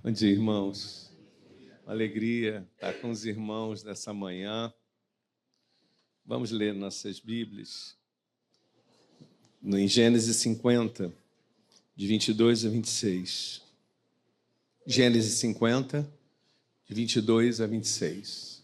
Bom dia, irmãos. Uma alegria estar com os irmãos nessa manhã. Vamos ler nossas Bíblias em Gênesis 50, de 22 a 26. Gênesis 50, de 22 a 26.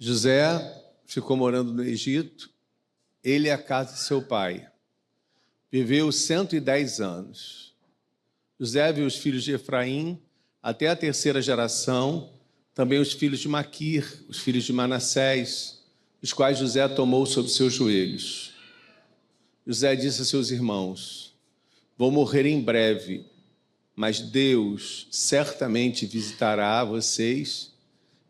José ficou morando no Egito, ele e a casa de seu pai. Viveu 110 anos. José viu os filhos de Efraim até a terceira geração, também os filhos de Maquir, os filhos de Manassés, os quais José tomou sobre seus joelhos. José disse a seus irmãos: vou morrer em breve, mas Deus certamente visitará vocês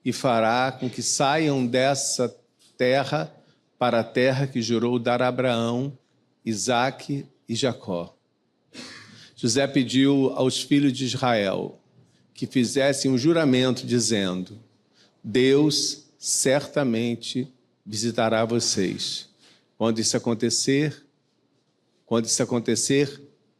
e fará com que saiam dessa terra para a terra que jurou dar a Abraão, Isaque e Jacó. José pediu aos filhos de Israel que fizessem um juramento dizendo: Deus certamente visitará vocês. Quando isso acontecer,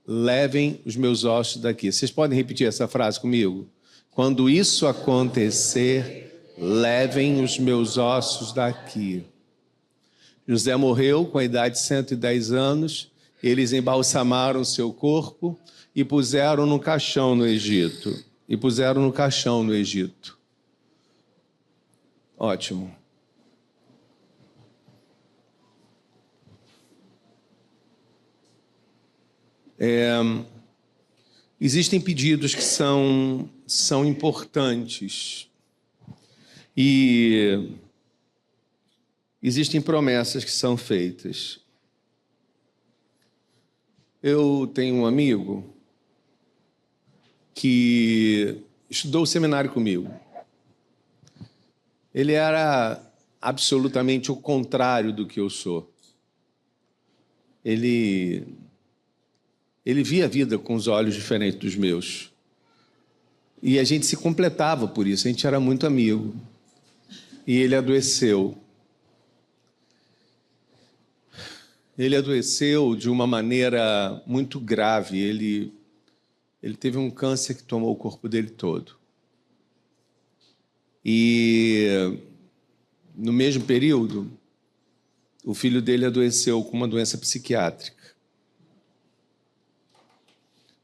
levem os meus ossos daqui. Vocês podem repetir essa frase comigo? Quando isso acontecer, levem os meus ossos daqui. José morreu com a idade de 110 anos. Eles embalsamaram seu corpo e puseram no caixão no Egito. Ótimo. Existem pedidos que são importantes. E existem promessas que são feitas. Eu tenho um amigo que estudou o seminário comigo. Ele era absolutamente o contrário do que eu sou. Ele via a vida com os olhos diferentes dos meus. E a gente se completava por isso, a gente era muito amigo. E ele adoeceu. Ele adoeceu de uma maneira muito grave. Ele teve um câncer que tomou o corpo dele todo. E no mesmo período, o filho dele adoeceu com uma doença psiquiátrica.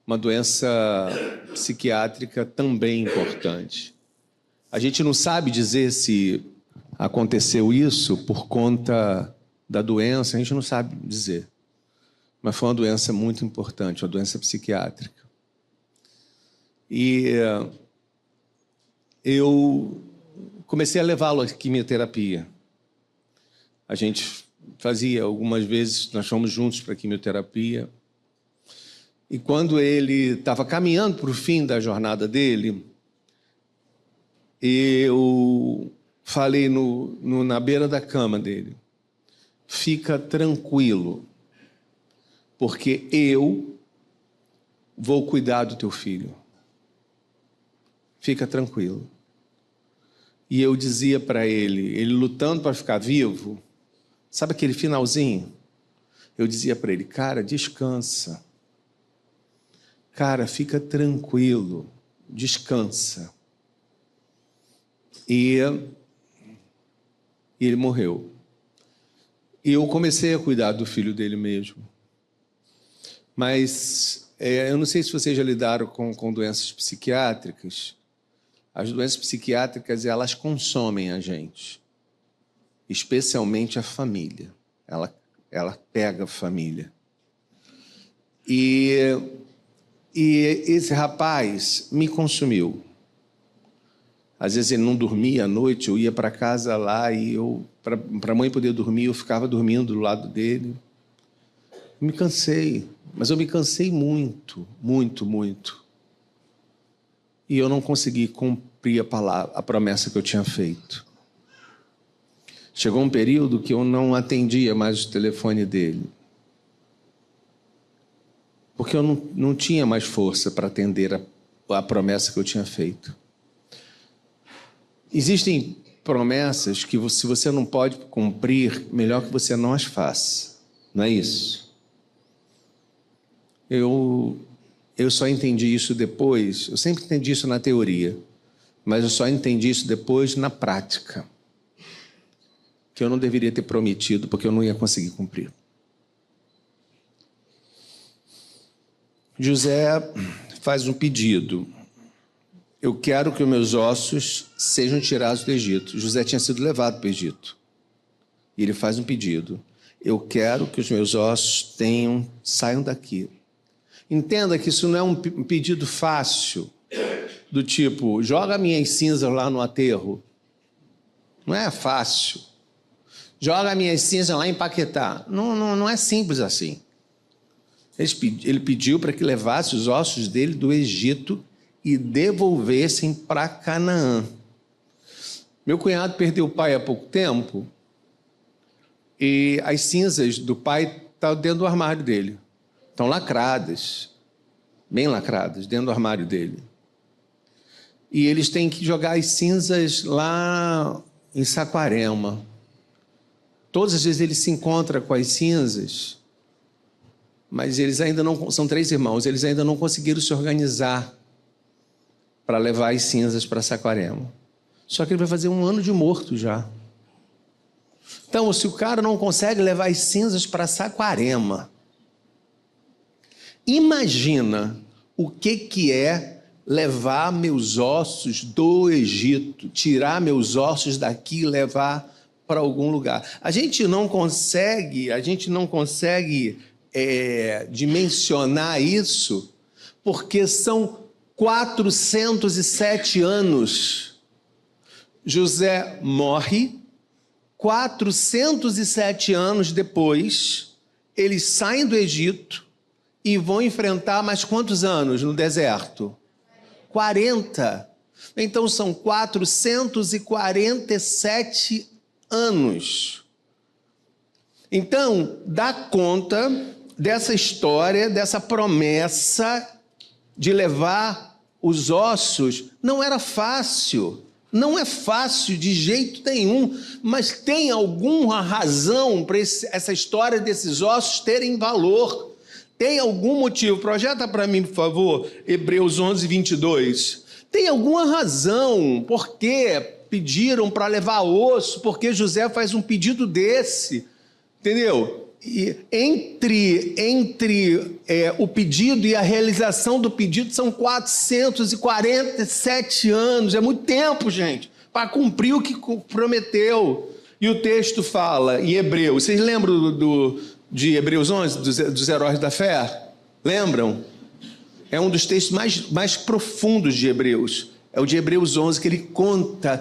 Uma doença psiquiátrica também importante. A gente não sabe dizer se aconteceu isso por conta da doença, a gente não sabe dizer. Mas foi uma doença muito importante, uma doença psiquiátrica. E eu comecei a levá-lo à quimioterapia. A gente fazia algumas vezes, nós fomos juntos para a quimioterapia. E quando ele estava caminhando para o fim da jornada dele, eu falei na beira da cama dele: fica tranquilo, porque eu vou cuidar do teu filho. Fica tranquilo. E eu dizia para ele lutando para ficar vivo, sabe aquele finalzinho? Eu dizia para ele: cara, descansa. Cara, fica tranquilo, descansa. E ele morreu. E eu comecei a cuidar do filho dele mesmo. Mas eu não sei se vocês já lidaram com doenças psiquiátricas. As doenças psiquiátricas, elas consomem a gente. Especialmente a família. Ela pega a família. E esse rapaz me consumiu. Às vezes ele não dormia à noite, eu ia para casa lá e para a mãe poder dormir, eu ficava dormindo do lado dele. Me cansei, mas eu me cansei muito, muito, muito. E eu não consegui cumprir a promessa que eu tinha feito. Chegou um período que eu não atendia mais o telefone dele. Porque eu não tinha mais força para atender a promessa que eu tinha feito. Existem promessas que se você não pode cumprir, melhor que você não as faça. Não é isso? Eu só entendi isso depois. Eu sempre entendi isso na teoria, mas eu só entendi isso depois na prática. Que eu não deveria ter prometido, porque eu não ia conseguir cumprir. José faz um pedido. Eu quero que os meus ossos sejam tirados do Egito. José tinha sido levado para o Egito. E ele faz um pedido. Eu quero que os meus ossos saiam daqui. Entenda que isso não é um pedido fácil, do tipo, joga minhas cinzas lá no aterro. Não é fácil. Joga minhas cinzas lá em Paquetá. Não é simples assim. Ele pediu para que levasse os ossos dele do Egito e devolvessem para Canaã. Meu cunhado perdeu o pai há pouco tempo e as cinzas do pai estão dentro do armário dele. Estão lacradas, bem lacradas, dentro do armário dele. E eles têm que jogar as cinzas lá em Saquarema. Todas as vezes ele se encontra com as cinzas, mas eles ainda não... São 3 irmãos, eles ainda não conseguiram se organizar para levar as cinzas para Saquarema. Só que ele vai fazer 1 ano de morto já. Então, se o cara não consegue levar as cinzas para Saquarema, imagina o que é levar meus ossos do Egito, tirar meus ossos daqui e levar para algum lugar. A gente não consegue dimensionar isso, porque são 407 anos. José morre, 407 anos depois, eles saem do Egito e vão enfrentar mais quantos anos no deserto? 40. Então são 447 anos. Então, dá conta dessa história, dessa promessa de levar os ossos. Não era fácil. Não é fácil de jeito nenhum, mas tem alguma razão para essa história desses ossos terem valor. Tem algum motivo? Projeta para mim, por favor, Hebreus 11, 22. Tem alguma razão por que pediram para levar osso, porque José faz um pedido desse, entendeu? E entre o pedido e a realização do pedido são 447 anos, é muito tempo, gente, para cumprir o que prometeu. E o texto fala em Hebreus, vocês lembram de Hebreus 11, dos heróis da fé? Lembram? É um dos textos mais profundos de Hebreus. É o de Hebreus 11, que ele conta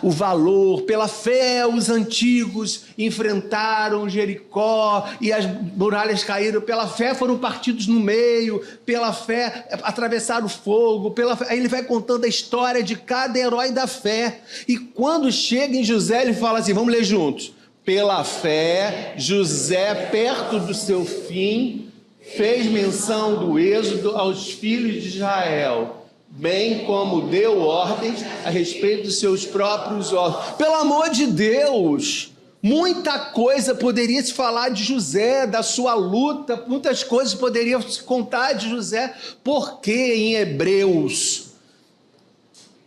o valor. Pela fé, os antigos enfrentaram Jericó e as muralhas caíram. Pela fé foram partidos no meio. Pela fé atravessaram o fogo. Aí ele vai contando a história de cada herói da fé. E quando chega em José, ele fala assim, vamos ler juntos. Pela fé, José, perto do seu fim, fez menção do êxodo aos filhos de Israel, bem como deu ordens a respeito dos seus próprios ossos. Pelo amor de Deus, muita coisa poderia se falar de José, da sua luta, muitas coisas poderiam se contar de José, porque em Hebreus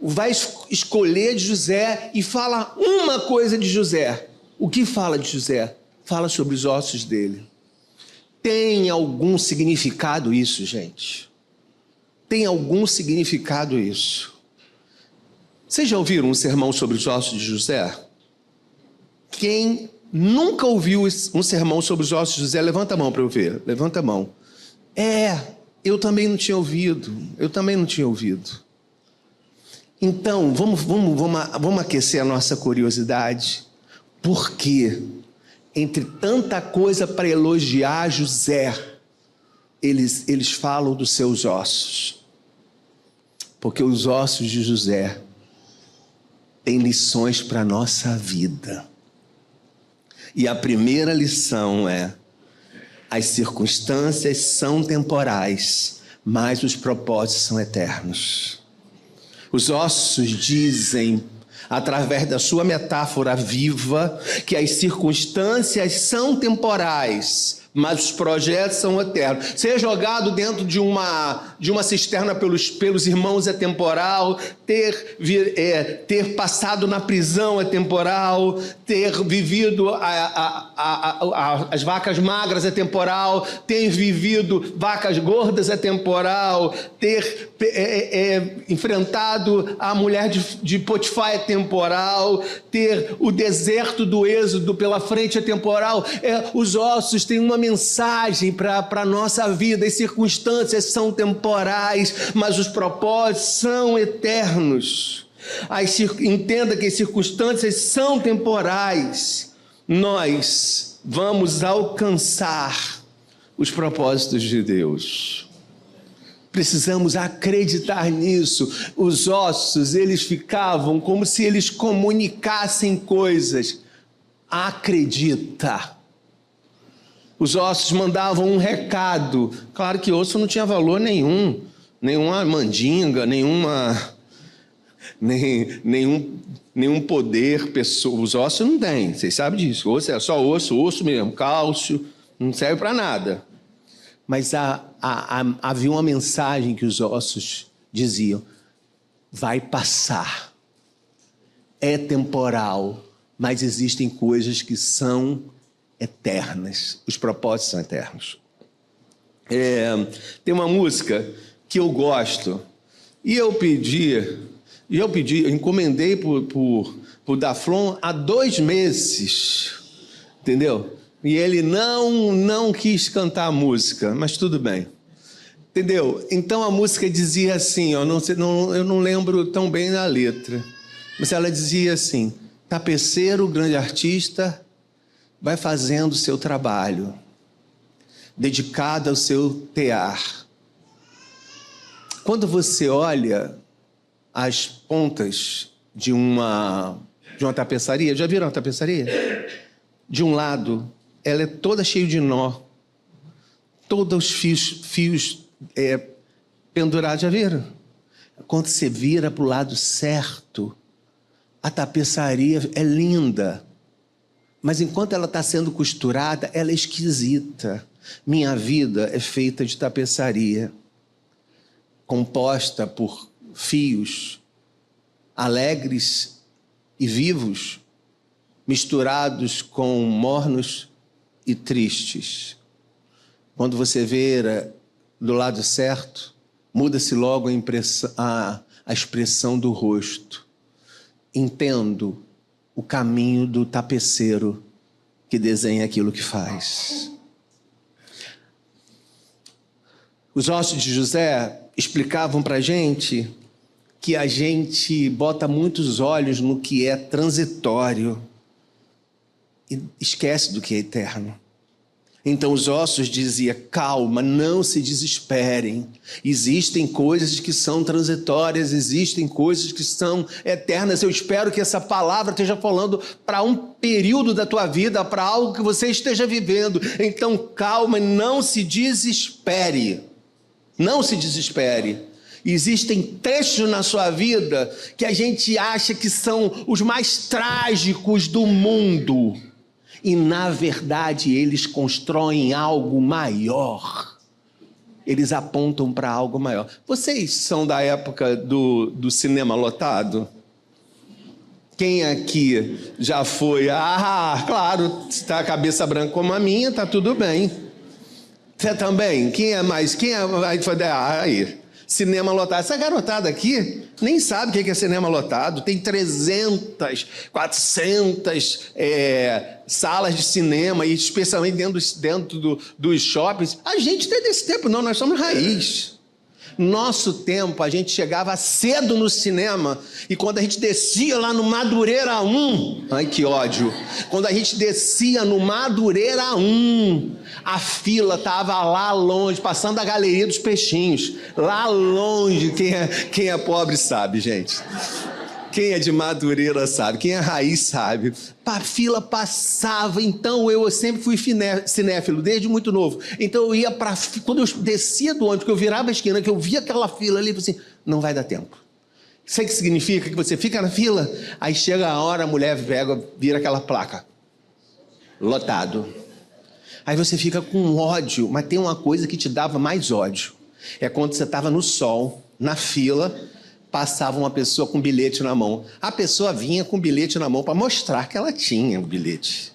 vai escolher de José e fala uma coisa de José. O que fala de José? Fala sobre os ossos dele. Tem algum significado isso, gente? Tem algum significado isso? Vocês já ouviram um sermão sobre os ossos de José? Quem nunca ouviu um sermão sobre os ossos de José, levanta a mão para eu ver. Levanta a mão. Eu também não tinha ouvido. Então, vamos aquecer a nossa curiosidade. Por quê? Entre tanta coisa para elogiar José, eles falam dos seus ossos. Porque os ossos de José têm lições para a nossa vida. E a primeira lição é: as circunstâncias são temporais, mas os propósitos são eternos. Os ossos dizem através da sua metáfora viva, que as circunstâncias são temporais, mas os projetos são eternos. Ser jogado dentro de uma cisterna pelos irmãos é temporal, ter passado na prisão é temporal, ter vivido as vacas magras é temporal, ter vivido vacas gordas é temporal, ter enfrentado a mulher de Potifar é temporal, ter o deserto do Êxodo pela frente é temporal. Os ossos têm uma mensagem para a nossa vida. As circunstâncias são temporais, mas os propósitos são eternos. Entenda que as circunstâncias são temporais. Nós vamos alcançar os propósitos de Deus. Precisamos acreditar nisso. Os ossos, eles ficavam como se eles comunicassem coisas. Acredita. Os ossos mandavam um recado. Claro que osso não tinha valor nenhum. Nenhuma mandinga, nenhum poder. Os ossos não têm, vocês sabem disso. Osso é só osso mesmo, cálcio, não serve para nada. Mas havia uma mensagem que os ossos diziam: vai passar, é temporal, mas existem coisas que são eternas, os propósitos são eternos. Tem uma música que eu gosto, e eu encomendei por Daflon há 2 meses, entendeu? E ele não quis cantar a música, mas tudo bem. Entendeu? Então a música dizia assim, eu não lembro tão bem da letra, mas ela dizia assim: tapeceiro, grande artista, vai fazendo o seu trabalho, dedicado ao seu tear. Quando você olha as pontas de uma tapeçaria, já viram a tapeçaria? De um lado, ela é toda cheia de nó, todos os fios pendurados, já viram? Quando você vira para o lado certo, a tapeçaria é linda, mas enquanto ela está sendo costurada, ela é esquisita. Minha vida é feita de tapeçaria, composta por fios alegres e vivos, misturados com mornos e tristes. Quando você vê do lado certo, muda-se logo a expressão do rosto. Entendo o caminho do tapeceiro que desenha aquilo que faz. Os ossos de José explicavam para a gente que a gente bota muitos olhos no que é transitório e esquece do que é eterno. Então os ossos diziam: calma, não se desesperem. Existem coisas que são transitórias, existem coisas que são eternas. Eu espero que essa palavra esteja falando para um período da tua vida, para algo que você esteja vivendo. Então calma, não se desespere. Não se desespere. Existem trechos na sua vida que a gente acha que são os mais trágicos do mundo. E, na verdade, eles constroem algo maior. Eles apontam para algo maior. Vocês são da época do cinema lotado? Quem aqui já foi? Claro, se está a cabeça branca como a minha, está tudo bem. Você também? Quem é mais? Aí, cinema lotado. Essa garotada aqui nem sabe o que é cinema lotado. Tem 300, 400 salas de cinema, e especialmente dentro dos shoppings. A gente tem desse tempo, não, nós somos raiz. Nosso tempo, a gente chegava cedo no cinema, e quando a gente descia lá no Madureira 1, ai que ódio, quando a gente descia no Madureira 1, a fila estava lá longe, passando a Galeria dos Peixinhos, lá longe. Quem é pobre sabe, gente. Quem é de Madureira sabe, quem é raiz sabe. A fila passava, então eu sempre fui cinéfilo, desde muito novo. Então eu ia quando eu descia do ônibus, que eu virava a esquina, que eu via aquela fila ali, eu falei assim: não vai dar tempo. Sabe o que significa? Que você fica na fila, aí chega a hora, a mulher vira aquela placa. Lotado. Aí você fica com ódio, mas tem uma coisa que te dava mais ódio. É quando você estava no sol, na fila, passava uma pessoa com bilhete na mão. A pessoa vinha com o bilhete na mão para mostrar que ela tinha o bilhete.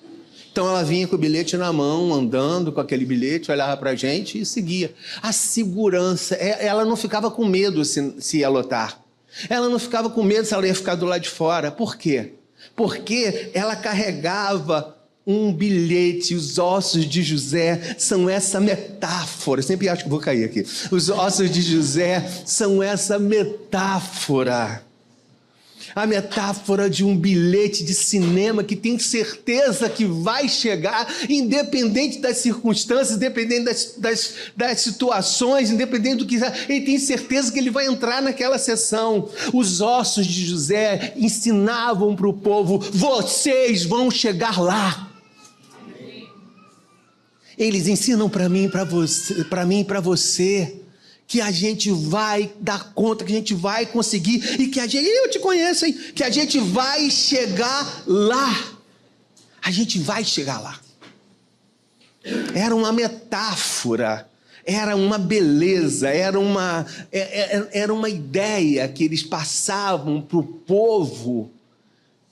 Então ela vinha com o bilhete na mão, andando com aquele bilhete, olhava para a gente e seguia. A segurança, ela não ficava com medo se ia lotar. Ela não ficava com medo se ela ia ficar do lado de fora. Por quê? Porque ela carregava um bilhete. Os ossos de José são essa metáfora. Eu sempre acho que vou cair aqui. Os ossos de José são essa metáfora. A metáfora de um bilhete de cinema que tem certeza que vai chegar, independente das circunstâncias, independente das situações, independente do que... Ele tem certeza que ele vai entrar naquela sessão. Os ossos de José ensinavam para o povo: vocês vão chegar lá. Eles ensinam para mim e para você, que a gente vai dar conta, que a gente vai conseguir, e que a gente, eu te conheço, hein? Que a gente vai chegar lá. A gente vai chegar lá. Era uma metáfora, era uma beleza, era uma ideia que eles passavam para o povo,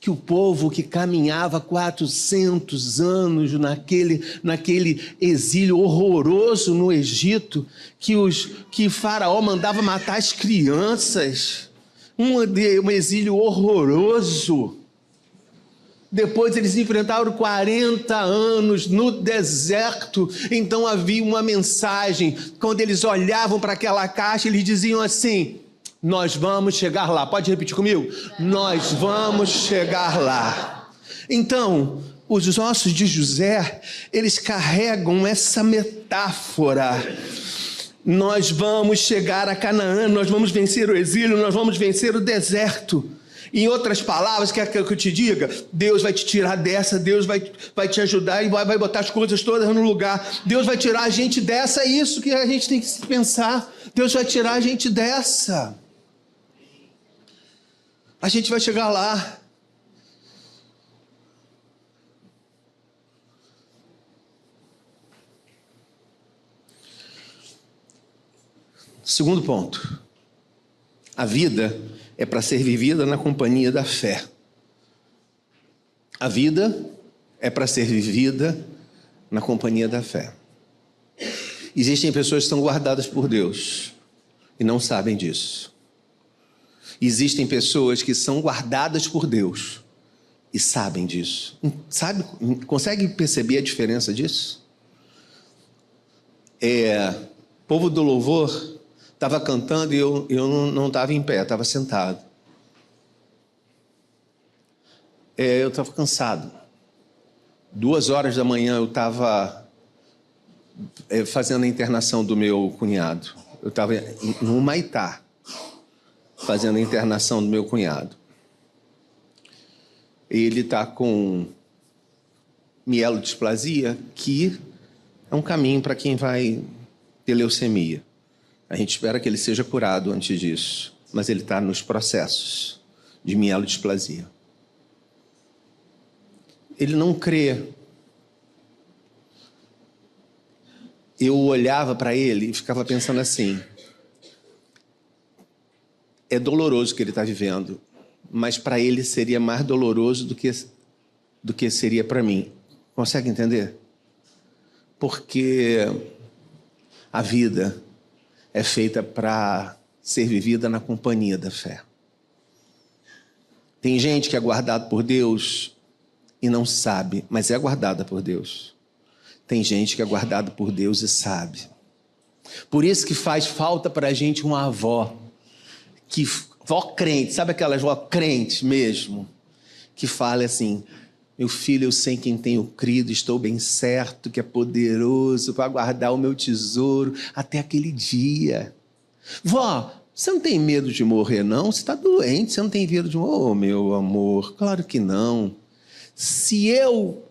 que o povo que caminhava 400 anos naquele exílio horroroso no Egito, que Faraó mandava matar as crianças, um exílio horroroso. Depois eles enfrentaram 40 anos no deserto. Então havia uma mensagem. Quando eles olhavam para aquela caixa, eles diziam assim: nós vamos chegar lá. Pode repetir comigo? Nós vamos chegar lá. Então, os ossos de José, eles carregam essa metáfora. Nós vamos chegar a Canaã, nós vamos vencer o exílio, nós vamos vencer o deserto. Em outras palavras, quer que eu te diga? Deus vai te tirar dessa, Deus vai te ajudar e vai botar as coisas todas no lugar. Deus vai tirar a gente dessa, é isso que a gente tem que pensar. Deus vai tirar a gente dessa. A gente vai chegar lá. Segundo ponto. A vida é para ser vivida na companhia da fé. A vida é para ser vivida na companhia da fé. Existem pessoas que são guardadas por Deus e não sabem disso. Existem pessoas que são guardadas por Deus e sabem disso. Sabe? Consegue perceber a diferença disso? O povo do louvor estava cantando e eu não estava em pé, estava sentado. Eu estava cansado. 2h da manhã eu estava fazendo a internação do meu cunhado. Eu estava no Humaitá, fazendo a internação do meu cunhado. Ele está com mielodisplasia, que é um caminho para quem vai ter leucemia. A gente espera que ele seja curado antes disso, mas ele está nos processos de mielodisplasia. Ele não crê. Eu olhava para ele e ficava pensando assim: é doloroso o que ele está vivendo, mas para ele seria mais doloroso do que seria para mim. Consegue entender? Porque a vida é feita para ser vivida na companhia da fé. Tem gente que é guardada por Deus e não sabe, mas é guardada por Deus. Tem gente que é guardada por Deus e sabe. Por isso que faz falta para a gente uma avó, avó crente, sabe aquelas avó crentes mesmo, que fala assim: meu filho, eu sei quem tenho crido, estou bem certo que é poderoso para guardar o meu tesouro até aquele dia. Vó, você não tem medo de morrer, não? Você está doente, você não tem medo de morrer? Oh, meu amor, claro que não. Se eu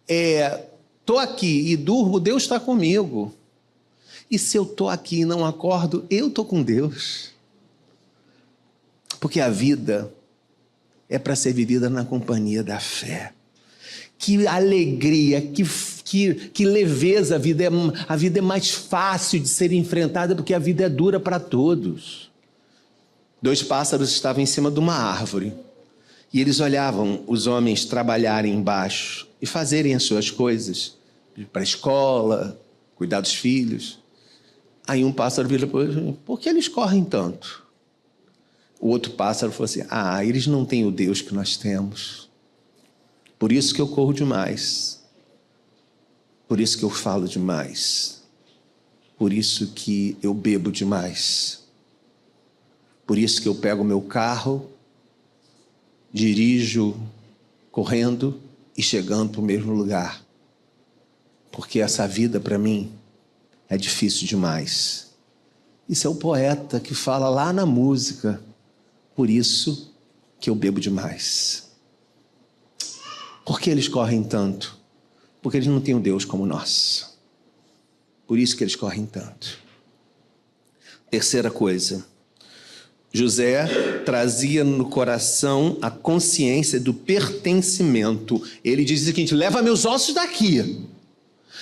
estou aqui e durmo, Deus está comigo. E se eu estou aqui e não acordo, eu estou com Deus. Porque a vida é para ser vivida na companhia da fé. Que alegria, que leveza, a vida é mais fácil de ser enfrentada porque a vida é dura para todos. 2 pássaros estavam em cima de uma árvore e eles olhavam os homens trabalharem embaixo e fazerem as suas coisas, ir para a escola, cuidar dos filhos. Aí um pássaro vira para ele: por que eles correm tanto? O outro pássaro falou assim: eles não têm o Deus que nós temos. Por isso que eu corro demais. Por isso que eu falo demais. Por isso que eu bebo demais. Por isso que eu pego meu carro, dirijo correndo e chegando para o mesmo lugar. Porque essa vida para mim é difícil demais. Isso é o poeta que fala lá na música. Por isso que eu bebo demais. Por que eles correm tanto? Porque eles não têm um Deus como nós. Por isso que eles correm tanto. Terceira coisa. José trazia no coração a consciência do pertencimento. Ele diz o seguinte: leva meus ossos daqui.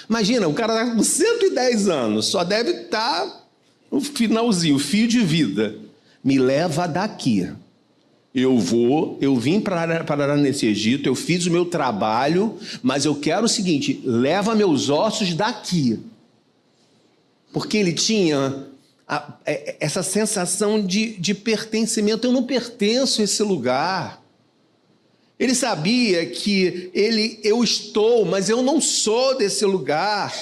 Imagina, o cara está com 110 anos, só deve estar no finalzinho, fio de vida. Me leva daqui. Eu vim parar nesse Egito, eu fiz o meu trabalho, mas eu quero o seguinte: leva meus ossos daqui. Porque ele tinha essa sensação de pertencimento. Eu não pertenço a esse lugar. Ele sabia que eu estou, mas eu não sou desse lugar.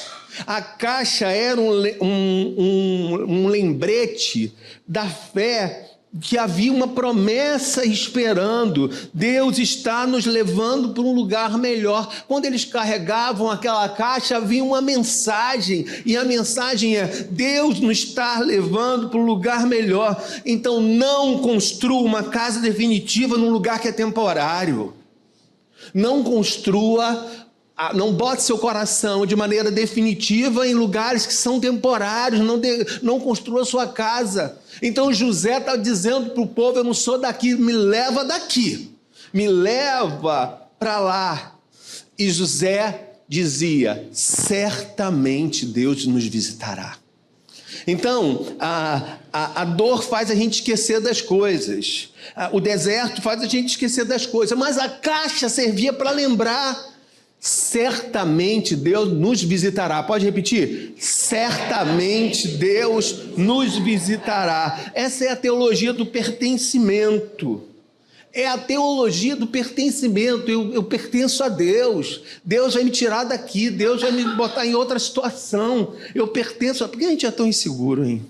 A caixa era um lembrete da fé, que havia uma promessa esperando. Deus está nos levando para um lugar melhor. Quando eles carregavam aquela caixa, havia uma mensagem, e a mensagem é: Deus nos está levando para um lugar melhor. Então não construa uma casa definitiva num lugar que é temporário. Não não bote seu coração de maneira definitiva em lugares que são temporários. Não construa sua casa. Então José está dizendo para o povo: eu não sou daqui, me leva daqui, me leva para lá. E José dizia: certamente Deus nos visitará. Então a dor faz a gente esquecer das coisas, o deserto faz a gente esquecer das coisas, mas a caixa servia para lembrar: certamente Deus nos visitará. Pode repetir? Certamente Deus nos visitará. Essa é a teologia do pertencimento. É a teologia do pertencimento. Eu pertenço a Deus. Deus vai me tirar daqui. Deus vai me botar em outra situação. Eu pertenço a... Por que a gente é tão inseguro, hein?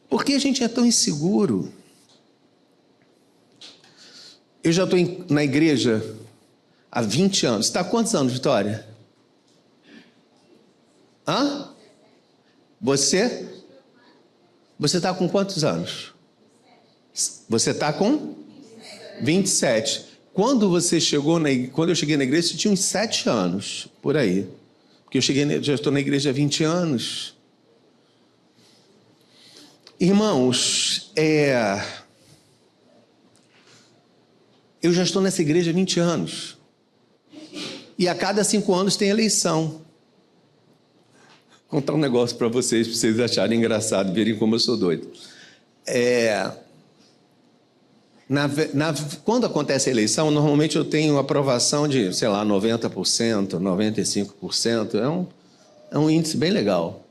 Por que a gente é tão inseguro? Eu já estou na igreja há 20 anos. Você está há quantos anos, Vitória? Você? Você está com quantos anos? Você está com 27. Quando você chegou quando eu cheguei na igreja, você tinha uns 7 anos, por aí. Porque já estou na igreja há 20 anos. Irmãos, eu já estou nessa igreja há 20 anos. E a cada 5 anos tem eleição. Vou contar um negócio para vocês acharem engraçado, verem como eu sou doido. Quando acontece a eleição, normalmente eu tenho aprovação de, 90%, 95%. É um índice bem legal.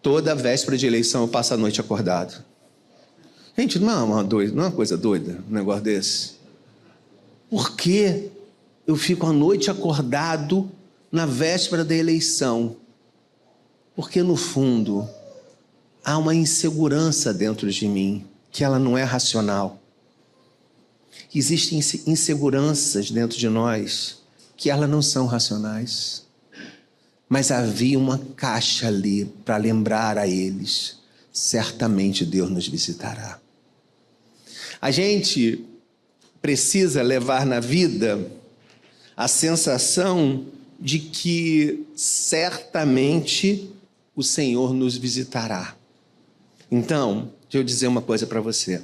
Toda véspera de eleição eu passo a noite acordado. Gente, não é uma coisa doida um negócio desse? Por que eu fico a noite acordado na véspera da eleição? Porque no fundo há uma insegurança dentro de mim, que ela não é racional. Existem inseguranças dentro de nós que elas não são racionais. Mas havia uma caixa ali para lembrar a eles: certamente Deus nos visitará. A gente precisa levar na vida a sensação de que certamente o Senhor nos visitará. Então, deixa eu dizer uma coisa para você.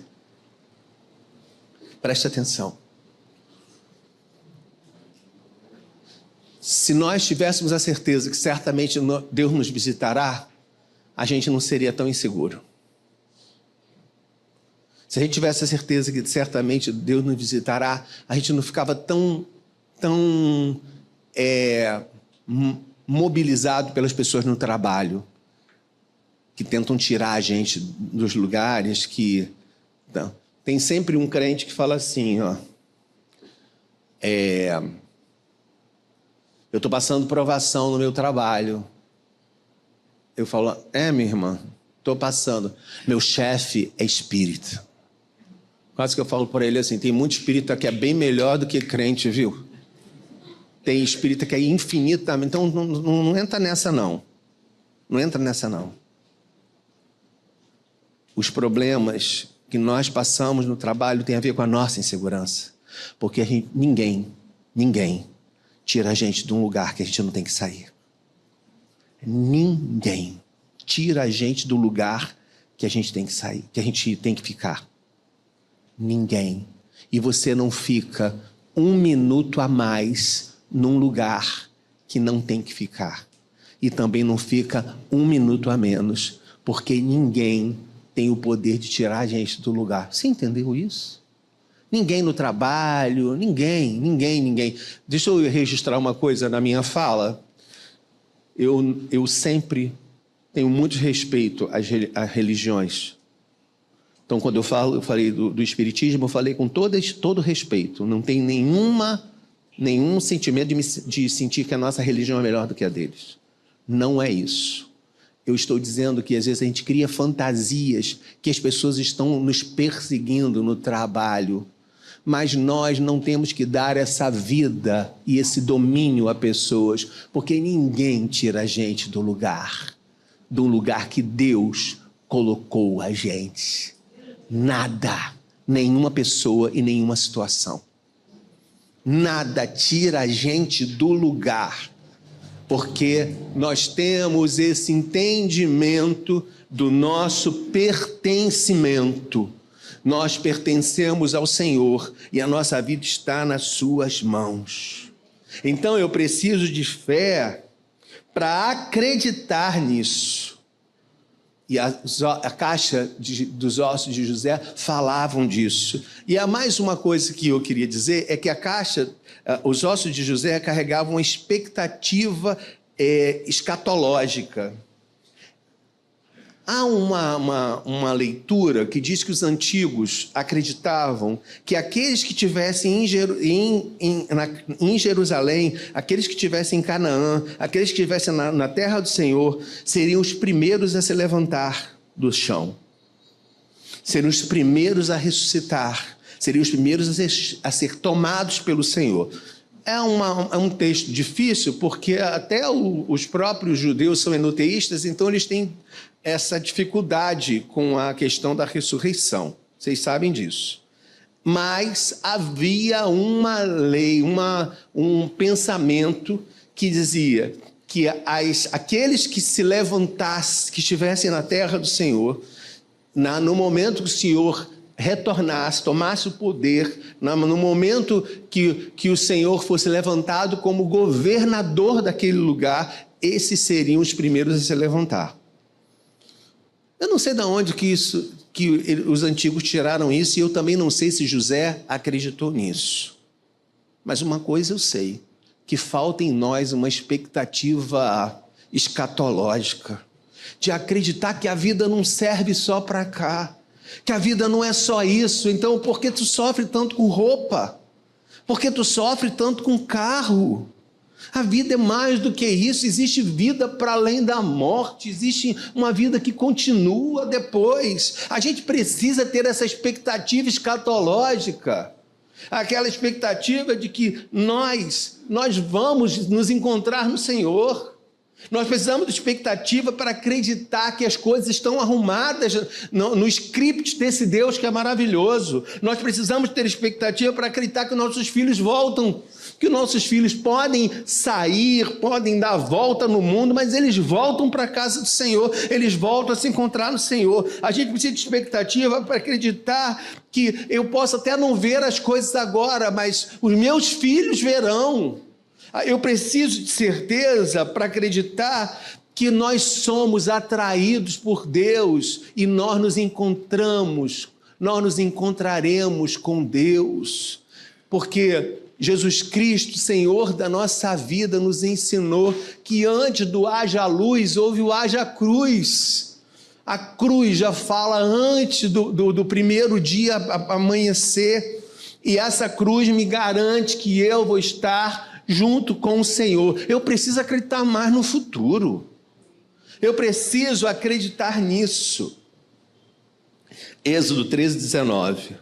Preste atenção. Se nós tivéssemos a certeza que certamente Deus nos visitará, a gente não seria tão inseguro. Se a gente tivesse a certeza que certamente Deus nos visitará, a gente não ficava tão mobilizado pelas pessoas no trabalho, que tentam tirar a gente dos lugares que... Então, tem sempre um crente que fala assim, ó, eu estou passando provação no meu trabalho. Eu falo, minha irmã, estou passando. Meu chefe é espírita. Quase que eu falo para ele assim, tem muito espírita que é bem melhor do que crente, viu? Tem espírita que é infinitamente... Então, não entra nessa, não. Não entra nessa, não. Os problemas que nós passamos no trabalho têm a ver com a nossa insegurança. Porque ninguém tira a gente de um lugar que a gente não tem que sair. Ninguém tira a gente do lugar que a gente tem que sair, que a gente tem que ficar. Ninguém. E você não fica um minuto a mais num lugar que não tem que ficar. E também não fica um minuto a menos, porque ninguém tem o poder de tirar a gente do lugar. Você entendeu isso? Ninguém no trabalho, ninguém. Deixa eu registrar uma coisa na minha fala. Eu sempre tenho muito respeito às religiões. Então, quando eu falei do espiritismo, eu falei com todo respeito. Não tem nenhum sentimento de sentir que a nossa religião é melhor do que a deles. Não é isso. Eu estou dizendo que às vezes a gente cria fantasias que as pessoas estão nos perseguindo no trabalho, mas nós não temos que dar essa vida e esse domínio a pessoas, porque ninguém tira a gente do lugar que Deus colocou a gente. Nada, nenhuma pessoa e nenhuma situação. Nada tira a gente do lugar, porque nós temos esse entendimento do nosso pertencimento. Nós pertencemos ao Senhor e a nossa vida está nas suas mãos. Então eu preciso de fé para acreditar nisso. E a caixa dos ossos de José falavam disso. E há mais uma coisa que eu queria dizer, é que os ossos de José carregavam uma expectativa escatológica. Há uma leitura que diz que os antigos acreditavam que aqueles que estivessem em Jerusalém, aqueles que estivessem em Canaã, aqueles que estivessem na terra do Senhor, seriam os primeiros a se levantar do chão. Seriam os primeiros a ressuscitar. Seriam os primeiros a ser tomados pelo Senhor. É um texto difícil, porque até os próprios judeus são enoteístas, então eles têm essa dificuldade com a questão da ressurreição. Vocês sabem disso. Mas havia uma lei, um pensamento que dizia que aqueles que se levantassem, que estivessem na terra do Senhor, no momento que o Senhor retornasse, tomasse o poder, no momento que o Senhor fosse levantado como governador daquele lugar, esses seriam os primeiros a se levantar. Eu não sei de onde que os antigos tiraram isso, e eu também não sei se José acreditou nisso. Mas uma coisa eu sei, que falta em nós uma expectativa escatológica, de acreditar que a vida não serve só para cá, que a vida não é só isso. Então, por que tu sofre tanto com roupa? Por que tu sofre tanto com carro? A vida é mais do que isso. Existe vida para além da morte. Existe uma vida que continua depois. A gente precisa ter essa expectativa escatológica. Aquela expectativa de que nós vamos nos encontrar no Senhor. Nós precisamos de expectativa para acreditar que as coisas estão arrumadas no script desse Deus que é maravilhoso. Nós precisamos ter expectativa para acreditar que nossos filhos voltam, que nossos filhos podem sair, podem dar a volta no mundo, mas eles voltam para a casa do Senhor, eles voltam a se encontrar no Senhor. A gente precisa de expectativa para acreditar que eu posso até não ver as coisas agora, mas os meus filhos verão. Eu preciso de certeza para acreditar que nós somos atraídos por Deus e nós nos encontraremos com Deus, porque Jesus Cristo, Senhor da nossa vida, nos ensinou que antes do haja luz, houve o haja cruz. A cruz já fala antes do primeiro dia amanhecer, e essa cruz me garante que eu vou estar junto com o Senhor. Eu preciso acreditar mais no futuro. Eu preciso acreditar nisso. Êxodo 13:19.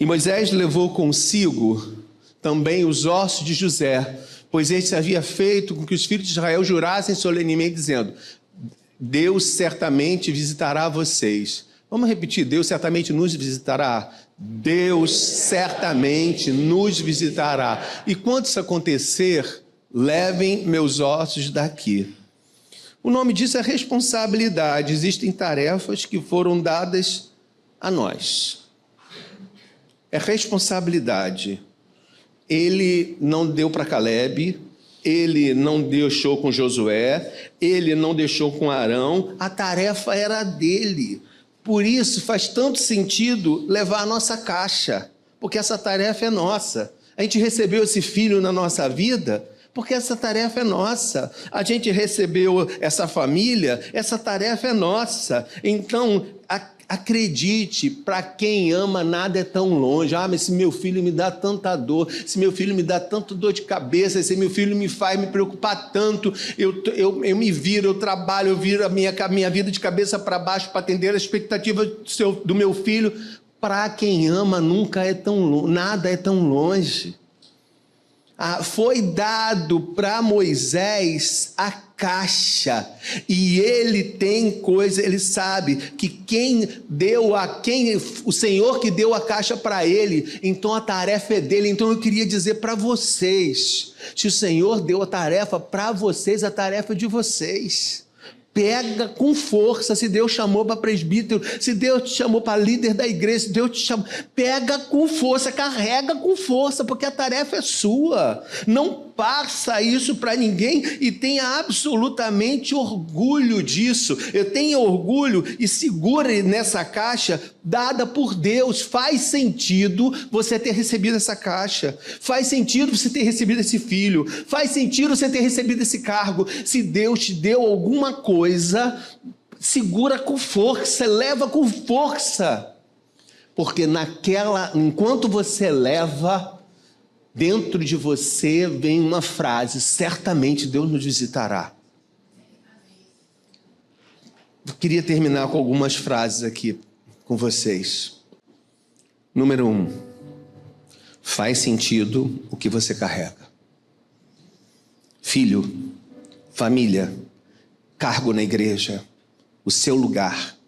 E Moisés levou consigo também os ossos de José, pois este havia feito com que os filhos de Israel jurassem solenemente, dizendo: Deus certamente visitará vocês. Vamos repetir: Deus certamente nos visitará. Deus certamente nos visitará. E quando isso acontecer, levem meus ossos daqui. O nome disso é responsabilidade. Existem tarefas que foram dadas a nós. É responsabilidade. Ele não deu para Caleb, ele não deixou com Josué, ele não deixou com Arão. A tarefa era dele. Por isso faz tanto sentido levar a nossa caixa, porque essa tarefa é nossa. A gente recebeu esse filho na nossa vida, porque essa tarefa é nossa. A gente recebeu essa família, essa tarefa é nossa. Então, acredite, para quem ama, nada é tão longe. Mas esse meu filho me dá tanta dor, esse meu filho me dá tanto dor de cabeça, esse meu filho me faz me preocupar tanto, eu me viro, eu trabalho, eu viro a minha vida de cabeça para baixo para atender a expectativa do meu filho. Para quem ama, nunca é tão longe, nada é tão longe. Foi dado para Moisés a caixa, e ele tem coisa, ele sabe que o Senhor que deu a caixa para ele, então a tarefa é dele. Então eu queria dizer para vocês, se o Senhor deu a tarefa para vocês, a tarefa é de vocês. Pega com força. Se Deus chamou para presbítero, se Deus te chamou para líder da igreja, se Deus te chamou, pega com força, carrega com força, porque a tarefa é sua. Não passa isso para ninguém e tenha absolutamente orgulho disso. Eu tenho orgulho e segure nessa caixa dada por Deus. Faz sentido você ter recebido essa caixa, faz sentido você ter recebido esse filho, faz sentido você ter recebido esse cargo. Se Deus te deu alguma coisa, segura com força, leva com força, porque enquanto você leva, dentro de você vem uma frase: certamente Deus nos visitará. Eu queria terminar com algumas frases aqui com vocês. Número 1, faz sentido o que você carrega. Filho, família, cargo na igreja, o seu lugar,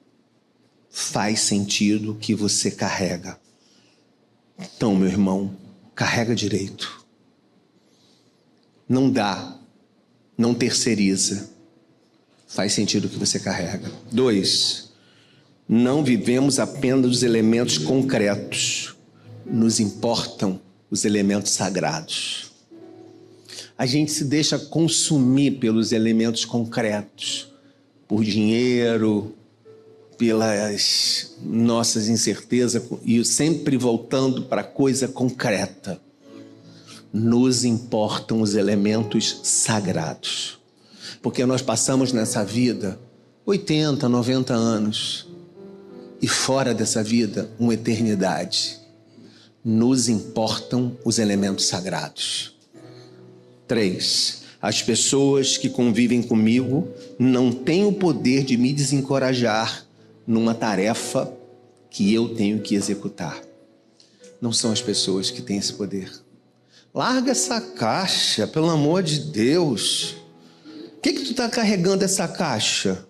faz sentido o que você carrega. Então, meu irmão, carrega direito. Não dá, não terceiriza. Faz sentido o que você carrega. 2, não vivemos apenas dos elementos concretos. Nos importam os elementos sagrados. A gente se deixa consumir pelos elementos concretos, por dinheiro, pelas nossas incertezas, e sempre voltando para a coisa concreta. Nos importam os elementos sagrados, porque nós passamos nessa vida 80, 90 anos, e fora dessa vida, uma eternidade. Nos importam os elementos sagrados. 3, as pessoas que convivem comigo não têm o poder de me desencorajar numa tarefa que eu tenho que executar. Não são as pessoas que têm esse poder. Larga essa caixa, pelo amor de Deus. O que tu está carregando essa caixa?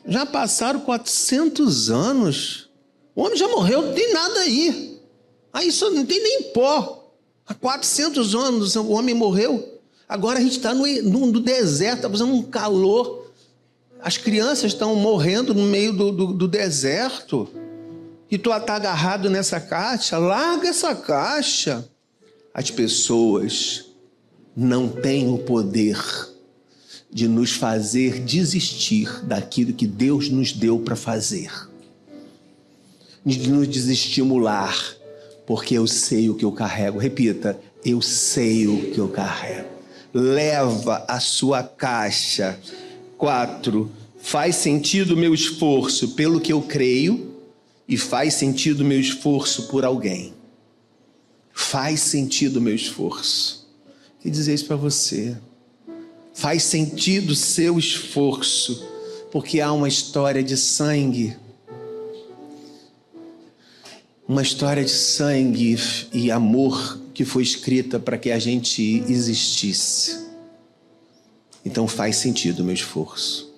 Já passaram 400 anos. O homem já morreu, não tem nada aí. Aí só não tem nem pó. Há 400 anos o homem morreu. Agora a gente está no deserto, está fazendo um calor. As crianças estão morrendo no meio do deserto. E tu está agarrado nessa caixa. Larga essa caixa. As pessoas não têm o poder de nos fazer desistir daquilo que Deus nos deu para fazer. De nos desestimular, porque eu sei o que eu carrego. Repita, eu sei o que eu carrego. Leva a sua caixa. 4, faz sentido o meu esforço pelo que eu creio e faz sentido o meu esforço por alguém. Faz sentido o meu esforço. Quer dizer isso para você. Faz sentido o seu esforço, porque há uma história de sangue. Uma história de sangue e amor que foi escrita para que a gente existisse. Então faz sentido o meu esforço.